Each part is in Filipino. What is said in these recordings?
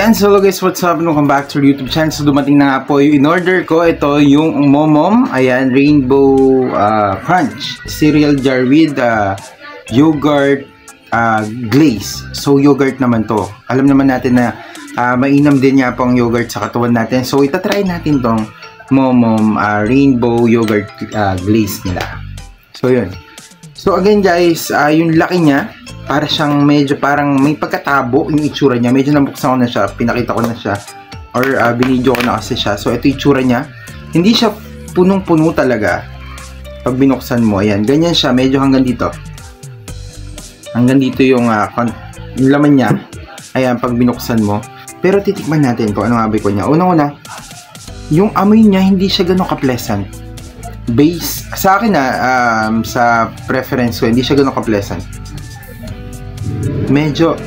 Chance, hello guys, what's up? Welcome back to YouTube channel. So dumating na nga po yung in-order ko. Ito yung Momom, ayan, Rainbow Crunch cereal jar with yogurt glaze. So yogurt naman to. Alam naman natin na mainam din nga po ang yogurt sa katawan natin. So itatry natin tong Momom Rainbow yogurt glaze nila. So yun. So again guys, yung laki niya, para siyang medyo parang may pagkatabo yung itsura niya. Medyo nabuksan ko na siya, pinakita ko na siya, or binidyo ko na kasi siya. So ito yung itsura niya. Hindi siya punong-puno talaga pag binuksan mo. Ayan, ganyan siya, medyo hanggang dito. Hanggang dito yung laman niya. Ayan, pag binuksan mo. Pero titikman natin kung ano nga ba ko niya. Unang-una, yung amoy niya hindi siya ganun ka-pleasant. Base, sa akin sa preference ko, hindi siya ganun ka-pleasant. Medyo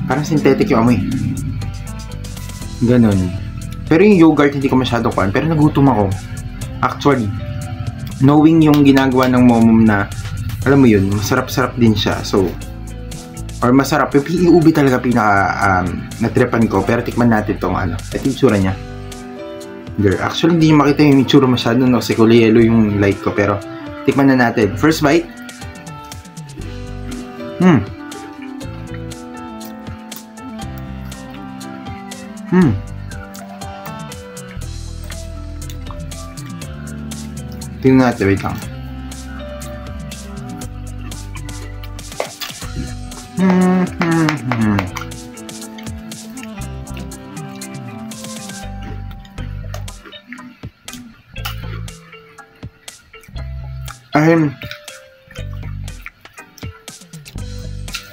parang synthetic yung amoy. Ganon. Pero yung yogurt hindi ko masyado kuhan. Pero nagutom ako. Actually, knowing yung ginagawa ng Momom na, alam mo yun, masarap-sarap din siya. So, or masarap. Yung ube talaga pinaka natripan ko. Pero tikman natin itong ito yung itsura niya. Actually, hindi nyo makita yung itsura masyado, no? Kasi kulay yellow yung light ko. Pero, tikman na natin. First bite. Tingnan natin, wait lang.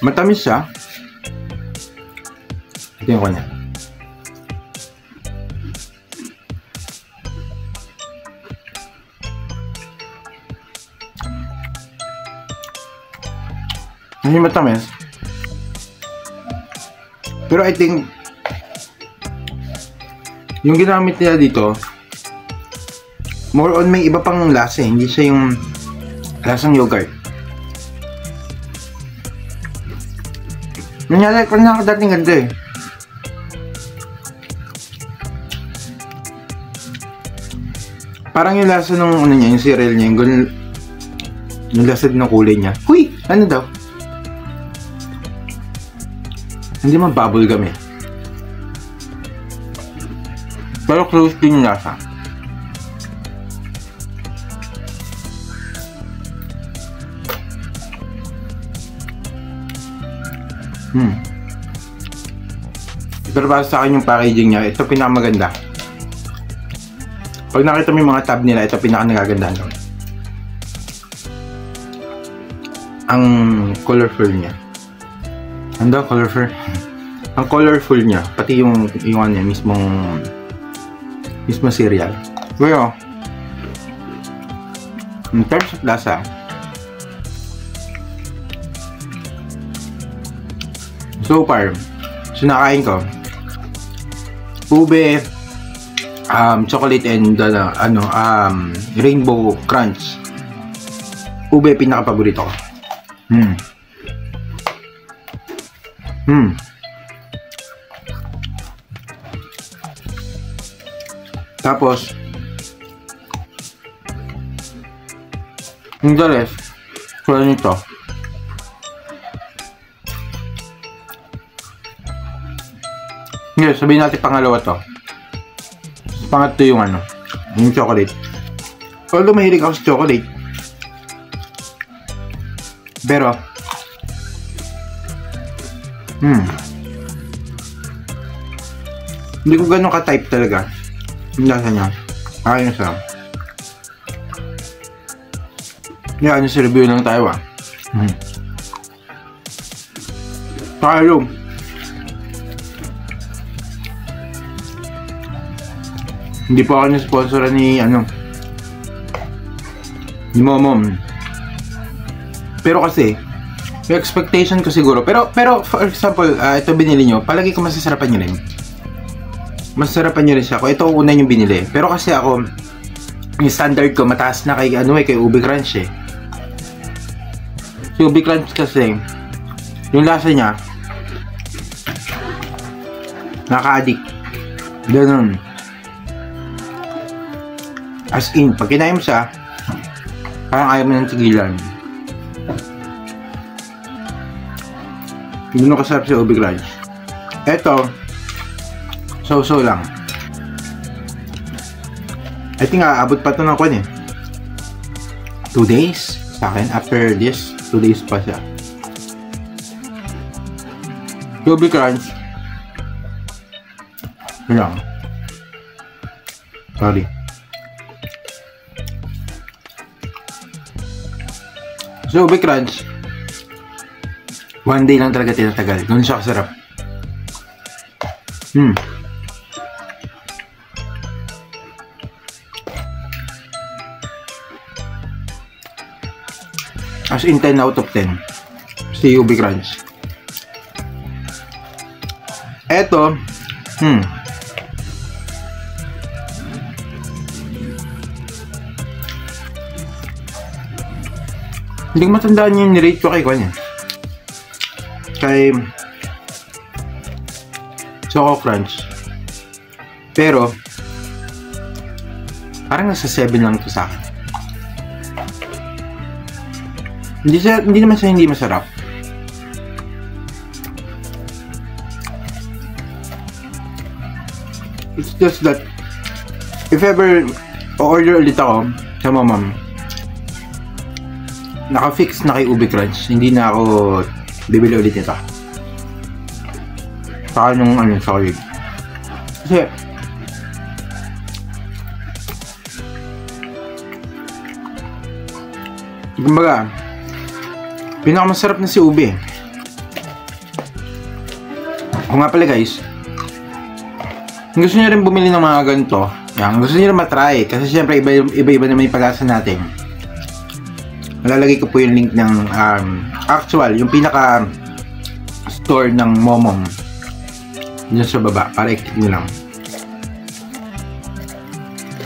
Matamis siya. Tingnan ko niya. Hindi matamis. Pero I think yung ginamit nila dito more on may iba pang lasa, hindi siya yung lasang yogurt. Nangyari ko na dating ganito eh. Parang yung lasa ng niya, yung cereal niya, yung lasa din ng kulay niya. Huy! Ano daw? Hindi man bubblegum eh. Pero close din yung lasa. Pero para sa akin yung packaging niya, ito pinakamaganda. Pag nakita mo yung mga tab nila, ito pinakanagagandahan doon. Ang colorful niya. Ano colorful? Ang colorful niya, pati yung ano niya, mismong cereal. Pero in terms of lasa, so far, sinakain ko ube, chocolate and rainbow crunch. Ube pinaka-paborito ko. Tapos yung dalas kaya nito sabihin natin pangalawa to. Pangatlo yung yung chocolate. Although mahilig ako sa chocolate, pero hindi ko ganun ka-type talaga yung lasa niya. Akin na sarap. Yan, yung review lang tayo Tayo. Hindi po ako na-sponsor ni Momom. Pero kasi yung expectation ko siguro, pero for example, ito binili nyo, palagi ko masasarapan nyo rin. Masasarapan nyo rin siya. Kung ito una yung binili. Pero kasi ako, yung standard ko mataas na kay Ube Crunch eh. Si Ube Crunch kasi Yung lasa niya, nakaka-addict. Ganun. As in, pag kinain mo siya, parang ayaw mo nang tigilan. Hindi mo kasarap si Ube Crunch. Eto, so-so lang. I think aabot pa ito ng kwan eh. 2 days sa akin. After this, 2 days pa siya. Ube Crunch. Yun lang. Sorry. So, Ube Crunch, 1 day lang talaga tinatagal. Ganun siya kasarap. As in 10 out of 10. Si Ube Crunch. Eto, hindi ko matandaan yung nirate ko kay Kwan eh. Kay Choco Crunch. Pero parang nasa 7 lang ito sa akin. Hindi naman siya hindi masarap. It's just that if ever o-order ulit ako sa mamam, naka-fix na kay Ube Crunch, hindi na ako bibili ulit nito. Saka nung sorry. Kasi kumbaga, pinakamasarap na si Ube. O nga pala guys, kung gusto nyo rin bumili ng mga ganito, yan, gusto nyo rin matry, kasi syempre iba-iba naman yung pag-asa natin. Malalagay ko po yung link ng actual, yung pinaka store ng Momom dyan sa baba, para i-click nyo lang.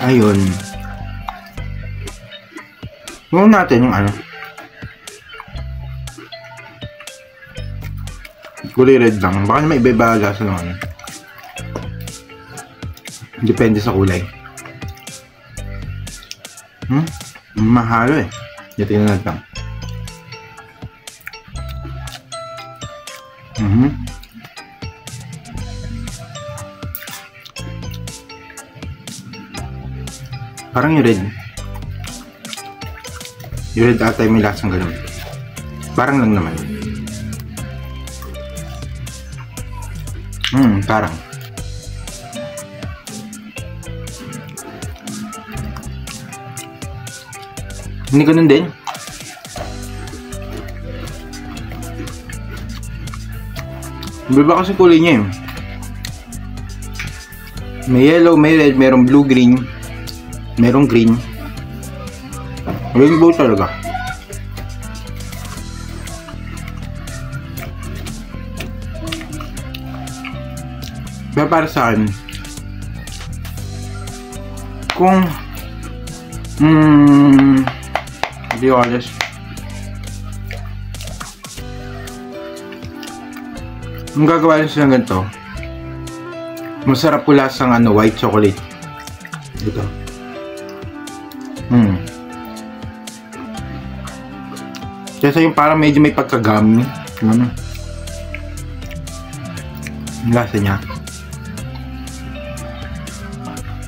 Ayun. Gawin natin yung kulay red lang, baka naman iba-iba lasa naman. Depende sa kulay. Mahalo eh. Ito yung natin. Parang yung red. Yung red ata yung may lasang ganun. Parang lang naman. Parang. Hindi ganun din. Iba kasi kulay niya eh. May yellow, may red, merong blue, green, merong green. Rainbow talaga. Pero para sa akin, kung to be honest, kung gagawa rin silang ganito, masarap po lasang white chocolate. Ito. Kesa yung parang medyo may pagkagami. Ano? Yung lasa niya.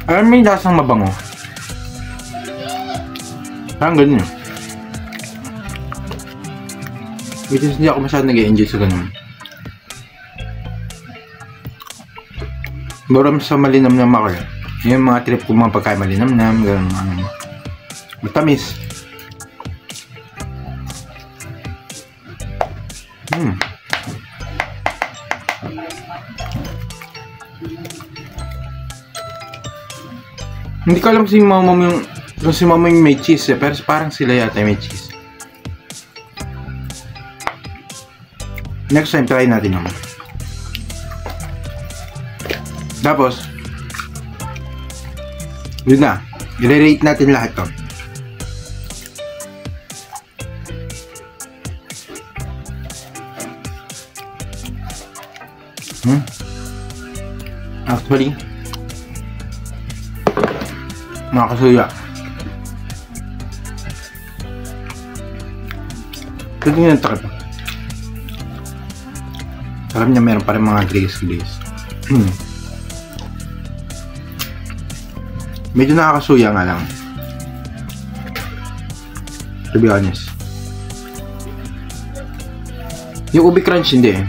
Alam, may lasang mabango. Parang ganun yun. Which is hindi ako masyadong nag-enjoy sa ganun. Baram sa malinam-nam ako. Yung mga trip ko mga pagkain malinam-nam, ganun. Matamis. Hindi ko alam si mama yung may cheese eh, pero parang sila yata may cheese. Next time try natin naman. Tapos yun na, i-rate natin lahat to. Actually, nakakasuya. Pwede nyo yung takip. Alam niya meron pa rin mga glaze. Medyo nakakasuya nga lang. To be honest. Yung ubi crunch hindi eh.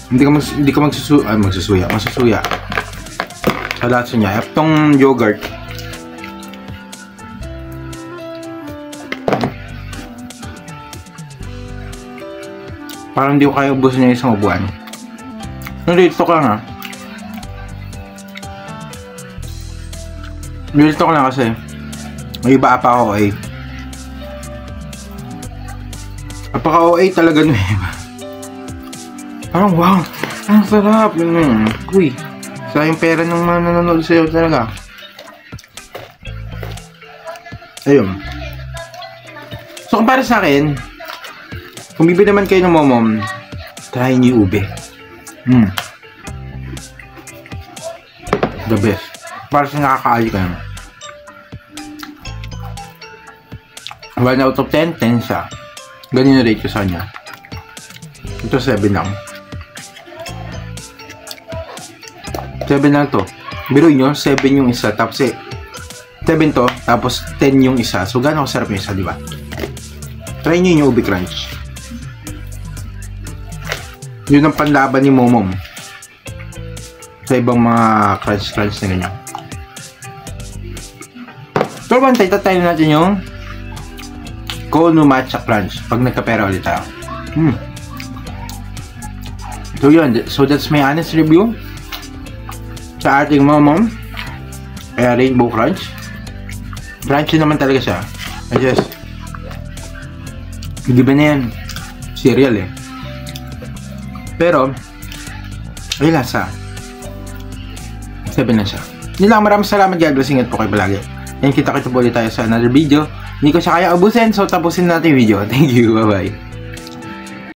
Hindi ka masusuya. Sa lahat niya. Itong yogurt. Parang hindi ko kaya ubusin niya isang ubuan. Nilito ko lang ha. Nilito ko lang kasi may iba pa ako eh. Apaka-OA talaga nun eh. Parang wow, ang sarap. Uy, sayang pera ng mga nanonood sa'yo talaga. Ayun. So kung para sa akin, kung bibili naman kayo ng momom, try nyo yung ube. The best. Para sa nakakaali ka naman. 1 out of 10, 10 siya. Ganyan na rate ko sa kanya. Ito 7 lang. 7 lang to. Biruin nyo, 7 yung isa. Tapos 7 to, tapos 10 yung isa. So gano'ng sarap yung isa, di ba? Try nyo yung Ubi Crunch. Yun ang panlaban ni Momom sa ibang mga crunch na ganyan. So bantay, tatayin natin yung Kono Matcha Crunch pag nagkapera ulit tayo. So yun, so that's my honest review sa ating Momom Rainbow Crunch. Crunchy naman talaga siya. I just hindi ba na yan cereal eh, pero ay lasa 7 na siya. Yun lang, maraming salamat, God bless, ingat po kayo palagi. And kita-kita po ulit tayo sa another video. Hindi ko siya kaya abusin, so tapusin natin yung video. Thank you, bye bye.